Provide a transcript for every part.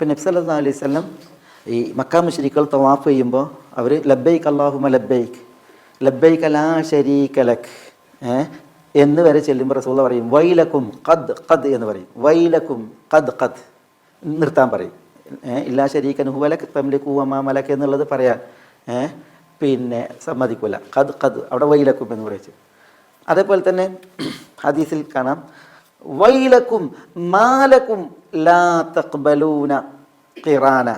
നബി സല്ലല്ലാഹു അലൈഹി വസല്ലം ഈ മക്ക മുശ്രിക്കുകൾ തവാഫ് ചെയ്യുമ്പോൾ അവർ ലബ്ബൈക്ക് അല്ലാഹുമ്മ ലബ്ബൈക്ക് ലബ്ബൈക ലാ ശരീക ലക് എന്ന് വരെ ചെല്ലുമ്പോൾ റസൂലുള്ളാഹി പറയും വൈലക്കും ഖദ് ഖദ് എന്ന് പറയും. വൈലക്കും ഖദ് ഖദ് നിർത്താൻ പറയും. ഇല്ലാ ശരീകൻ ഹുവ ലക് തംലികു വമാ മലക് എന്നുള്ളത് പറയാൻ പിന്നെ സമ്മതിക്കില്ല. ഖദ് ഖദ് അവിടെ വൈലക്കും എന്ന് പറയിച്ചു. അതേപോലെ തന്നെ ഹദീസിൽ കാണാം വൈലക്കും മാലക്കും ലാ തഖ്ബലൂന ഖിറാന.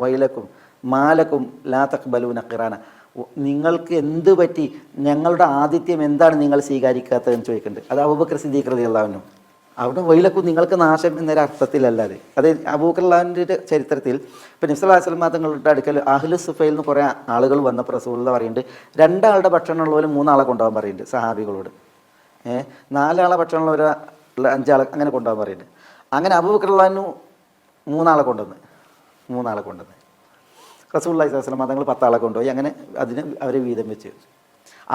വൈലക്കും മാലക്കും ലാ തഖ്ബലൂന ഖിറാന. നിങ്ങൾക്ക് എന്ത് പറ്റി, ഞങ്ങളുടെ ആതിഥ്യം എന്താണ് നിങ്ങൾ സ്വീകരിക്കാത്തതെന്ന് ചോദിക്കുന്നുണ്ട്. അത് അബൂബക്കർ സിദ്ദീഖ് റളിയല്ലാഹു അൻഹു. അവിടെ വൈലക്കും നിങ്ങൾക്ക് നാശം എന്നൊരു അർത്ഥത്തിലല്ലാതെ. അത് അബൂബക്കർ റളിയല്ലാഹുവിൻ്റെ ചരിത്രത്തിൽ ഇപ്പം നബി സല്ലല്ലാഹു അലൈഹി വസല്ലം തങ്ങളുടെ അടുക്കൽ അഹ്ലു സുഫയിൽ നിന്ന് കുറേ ആളുകൾ വന്നപ്പോൾ റസൂലുള്ളാഹി പറയുന്നുണ്ട് 2 ആളുടെ ഭക്ഷണമുള്ളവർ 3 ആളെ കൊണ്ടുപോകാൻ പറയുന്നുണ്ട് സഹാബികളോട്. 4 ആളെ ഭക്ഷണമുള്ളവർ 5 ആളെ അങ്ങനെ കൊണ്ടുപോകാൻ പറയുന്നുണ്ട്. അങ്ങനെ അബൂബക്കർ റളിയല്ലാഹു അൻഹു 3 ആളെ കൊണ്ടുവന്ന് റസൂലുള്ളാഹി സ്വല്ലല്ലാഹു അലൈഹി വസല്ലം തങ്ങൾ 10 ആളെ കൊണ്ടുപോയി. അങ്ങനെ അതിന് അവർ വീതം വെച്ച്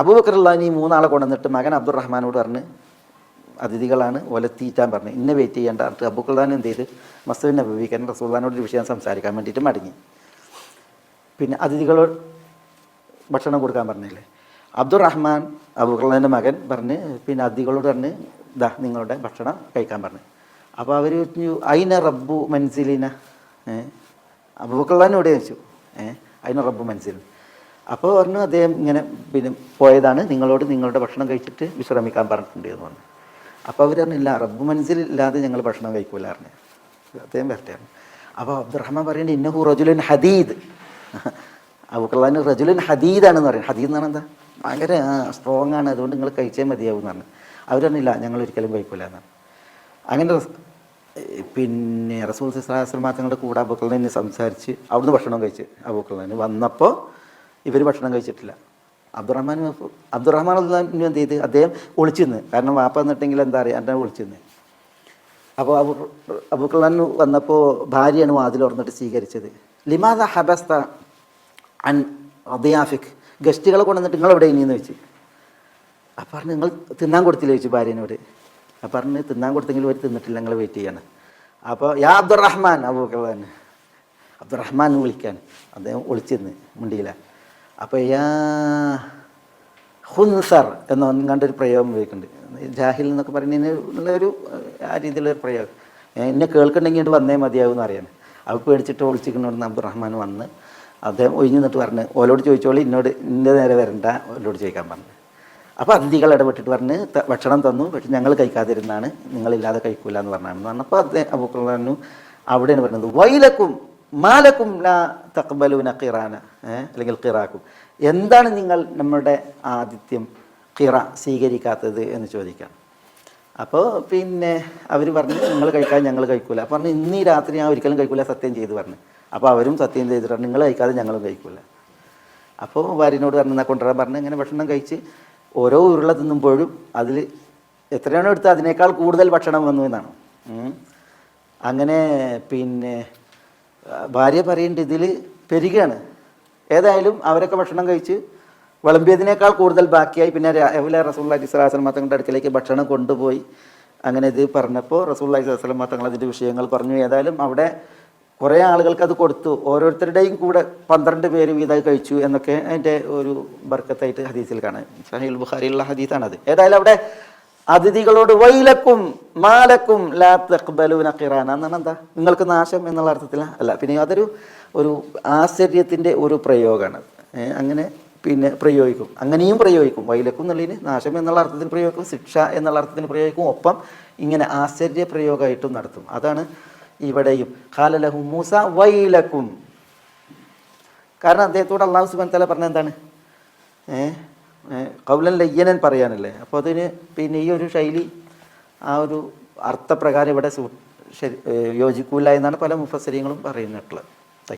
അബൂബക്കർ റളിയല്ലാഹു അൻഹു 3 ആളെ കൊണ്ടുവന്നിട്ട് മകൻ അബ്ദുറഹ്മാനോട് പറഞ്ഞ് അതിഥികളാണ് ഒലത്തീറ്റാൻ പറഞ്ഞ് ഇന്നെ വെയിറ്റ് ചെയ്യേണ്ട പറഞ്ഞിട്ട് അബൂബക്കർ റളിയല്ലാഹു അൻഹു എന്ത് ചെയ്ത് മസ്ജിദ് നബവിക്ക് റസൂലുള്ളാഹിനോട് ഒരു വിഷയം സംസാരിക്കാൻ വേണ്ടിയിട്ട് മടങ്ങി. പിന്നെ അതിഥികളോട് ഭക്ഷണം കൊടുക്കാൻ പറഞ്ഞില്ലേ. അബ്ദുറഹ്മാൻ അബൂബക്കർ റളിയല്ലാഹുവിൻ്റെ മകൻ പറഞ്ഞ് പിന്നെ അതിഥികളോട് പറഞ്ഞ് ഇതാ നിങ്ങളുടെ ഭക്ഷണം കഴിക്കാൻ പറഞ്ഞു. അപ്പോൾ അവർ അയിന റബ്ബു മൻസിലിന അബൂബക്കർ റളിയല്ലാഹുവിനോട് ചോദിച്ചു അതിന് റബ്ബു മൻസിൽ. അപ്പോൾ പറഞ്ഞു അദ്ദേഹം ഇങ്ങനെ പിന്നെ പോയതാണ്, നിങ്ങളോട് നിങ്ങളുടെ ഭക്ഷണം കഴിച്ചിട്ട് വിശ്രമിക്കാൻ പറഞ്ഞിട്ടുണ്ട് എന്ന് പറഞ്ഞു. അപ്പോൾ അവർ പറഞ്ഞില്ല റബ്ബു മൻസിൽ ഇല്ലാതെ ഞങ്ങൾ ഭക്ഷണം കഴിക്കൂല പറഞ്ഞു. അദ്ദേഹം വരട്ടെയാണ്. അപ്പോൾ അബ്ദുറഹ്മാൻ പറയുന്നത് ഇന്നഹു റജുലുൻ ഹദീദ്. അബൂബക്കർ റളിയല്ലാഹു റജുലുൻ ഹദീദാണെന്ന് പറയും. ഹദീദ് എന്ന് പറഞ്ഞാൽ എന്താ, ഭയങ്കര സ്ട്രോങ് ആണ്, അതുകൊണ്ട് നിങ്ങൾ കഴിച്ചേ മതിയാവും എന്ന് പറഞ്ഞു. അവർ പറഞ്ഞില്ല ഞങ്ങൾ ഒരിക്കലും കഴിക്കൂല എന്നാണ്. അങ്ങനെ പിന്നെ റസൂൽ സല്ലല്ലാഹു അലൈഹി വസല്ലം തങ്ങളുടെ കൂടെ അബൂബക്കർ റളിയല്ലാഹു സംസാരിച്ച് അവിടുന്ന് ഭക്ഷണം കഴിച്ച് അബൂബക്കർ റളിയല്ലാഹു വന്നപ്പോൾ ഇവർ ഭക്ഷണം കഴിച്ചിട്ടില്ല. അബ്ദുറഹ്മാൻ റളിയല്ലാഹു എന്ത് ചെയ്ത് അദ്ദേഹം ഒളിച്ചു നിന്ന്. കാരണം വാപ്പ എന്നിട്ടെങ്കിൽ എന്താ പറയുക അദ്ദേഹം ഒളിച്ചു നിന്ന്. അപ്പോൾ അബൂബക്കർ റളിയല്ലാഹു വന്നപ്പോൾ ഭാര്യയാണ് വാതിൽ തുറന്നിട്ട് സ്വീകരിച്ചത്. ലിമാദ ഹബസ്ത അൻ അദിയാഫിക്, ഗസ്റ്റുകളെ കൊണ്ടുവന്നിട്ട് നിങ്ങൾ എവിടെ ഇനിയെന്ന് വെച്ച്. അപ്പം പറഞ്ഞു നിങ്ങൾ തിന്നാൻ കൊടുത്തില്ല ചോദിച്ചു ഭാര്യനോട്. അപ്പം പറഞ്ഞ് തിന്നാൻ കൊടുത്തെങ്കിലും അവർ തിന്നിട്ടില്ല, നിങ്ങൾ വെയിറ്റ് ചെയ്യാണ്. അപ്പോൾ യാ അബ്ദുറഹ്മാൻ അബൂബക്കർ റളിയല്ലാഹു അബ്ദുറഹ്മാൻ എന്ന് വിളിക്കാൻ അദ്ദേഹം ഒളിച്ചിരുന്ന് മുണ്ടിയില്ല. അപ്പോൾ യാ ഹുൻസർ എന്നൊരു പ്രയോഗം ഉപയോഗിക്കുന്നുണ്ട്. ജാഹിൽ എന്നൊക്കെ പറയുന്നതിനുള്ളൊരു ആ രീതിയിലൊരു പ്രയോഗം. എന്നെ കേൾക്കണമെങ്കിൽ ഇങ്ങോട്ട് വന്നേ മതിയാവും എന്ന് അറിയാൻ. അത് പേടിച്ചിട്ട് ഒളിച്ചിരിക്കണോടുന്ന് അബ്ദുറഹ്മാൻ വന്ന് അദ്ദേഹം ഒഴിഞ്ഞു നിന്നിട്ട് പറഞ്ഞ് ഓലോട് ചോദിച്ചോളൂ, ഇന്നോട് ഇന്ന നേരെ വരണ്ട ഓലോട് ചോദിക്കാൻ പറഞ്ഞു. അപ്പോൾ അതിഥികൾ ഇടപെട്ടിട്ട് പറഞ്ഞ് ഭക്ഷണം തന്നു, പക്ഷെ ഞങ്ങൾ കഴിക്കാതിരുന്നാണ്, നിങ്ങളില്ലാതെ കഴിക്കൂല എന്ന് പറഞ്ഞാണെന്ന് പറഞ്ഞപ്പോൾ അബൂബക്കർ റളിയല്ലാഹു അൻഹു അവിടെയാണ് പറഞ്ഞത് വൈലക്കും മാലക്കും ലാ തഖ്ബലൂന ഖിറാന അല്ലെങ്കിൽ ഖിറാക്കും, എന്താണ് നിങ്ങൾ നമ്മുടെ ആതിഥ്യം ഖിറ സ്വീകരിക്കാത്തത് എന്ന് ചോദിക്കാം. അപ്പോൾ പിന്നെ അവർ പറഞ്ഞു നിങ്ങൾ കഴിക്കാതെ ഞങ്ങൾ കഴിക്കൂല. അപ്പോൾ പറഞ്ഞു ഇന്ന് ഈ രാത്രി ഞാൻ ഒരിക്കലും കഴിക്കൂല സത്യം ചെയ്ത് പറഞ്ഞു. അപ്പോൾ അവരും സത്യം ചെയ്തിട്ട് പറഞ്ഞു നിങ്ങൾ കഴിക്കാതെ ഞങ്ങളും കഴിക്കൂല. അപ്പോൾ ഭാര്യനോട് പറഞ്ഞു എന്നാൽ കൊണ്ടുവരാൻ പറഞ്ഞ് ഇങ്ങനെ ഭക്ഷണം കഴിച്ച് ഓരോ ഉരുള തിന്നുമ്പോഴും അതിൽ എത്രയാണോ എടുത്തത് അതിനേക്കാൾ കൂടുതൽ ഭക്ഷണം വന്നു എന്നാണ്. അങ്ങനെ പിന്നെ ഭാര്യ പറയുന്നുണ്ട് ഇതിൽ പെരുകയാണ്. ഏതായാലും അവരൊക്കെ ഭക്ഷണം കഴിച്ച് വിളമ്പിയതിനേക്കാൾ കൂടുതൽ ബാക്കിയായി. പിന്നെ രാവിലെ റസൂലുള്ളാഹി സ്വല്ലല്ലാഹു അലൈഹി വസല്ലം തങ്ങളുടെ അടുക്കലേക്ക് ഭക്ഷണം കൊണ്ടുപോയി. അങ്ങനെ ഇത് പറഞ്ഞപ്പോൾ റസൂലുള്ളാഹി സ്വല്ലല്ലാഹു അലൈഹി വസല്ലം തങ്ങൾ അതിൻ്റെ വിഷയങ്ങൾ പറഞ്ഞു. ഏതായാലും അവിടെ കുറേ ആളുകൾക്ക് അത് കൊടുത്തു, ഓരോരുത്തരുടെയും കൂടെ 12 പേര് വീതം കഴിച്ചു എന്നൊക്കെ അതിൻ്റെ ഒരു ബർക്കത്തായിട്ട് ഹദീസിൽ കാണാം. സഹീഹുൽ ബുഖാരിയിലുള്ള ഹദീസാണത്. ഏതായാലും അവിടെ അതിഥികളോട് വൈലക്കും മാലക്കും ലാ തഖ്ബലൂന ഖിറാന എന്നാണ്. എന്താ നിങ്ങൾക്ക് നാശം എന്നുള്ള അർത്ഥത്തിൽ അല്ല, പിന്നെ അതൊരു ആശ്ചര്യത്തിൻ്റെ ഒരു പ്രയോഗമാണ്. അങ്ങനെ പിന്നെ പ്രയോഗിക്കും, അങ്ങനെയും പ്രയോഗിക്കും. വൈലക്കും എന്നുള്ളതിന് നാശം എന്നുള്ള അർത്ഥത്തിൽ പ്രയോഗിക്കും, ശിക്ഷ എന്നുള്ള അർത്ഥത്തിൽ പ്രയോഗിക്കും, ഒപ്പം ഇങ്ങനെ ആശ്ചര്യ പ്രയോഗമായിട്ടും നടത്തും. അതാണ് ഇവിടെയും ഖാല ലഹു മൂസ വൈലക്കും. കാരണം അദ്ദേഹത്തോട് അല്ലാഹു സുബ്ഹാനഹു വ തആല പറഞ്ഞ എന്താണ് ഖൗലൻ ലയ്യനൻ പറയാനല്ലേ. അപ്പോൾ അതിന് പിന്നെ ഈ ഒരു ശൈലി ആ ഒരു അർത്ഥപ്രകാരം ഇവിടെ യോജിക്കൂല എന്നാണ് പല മുഫസ്സിരീങ്ങളും പറയുന്നിട്ടുള്ളത്.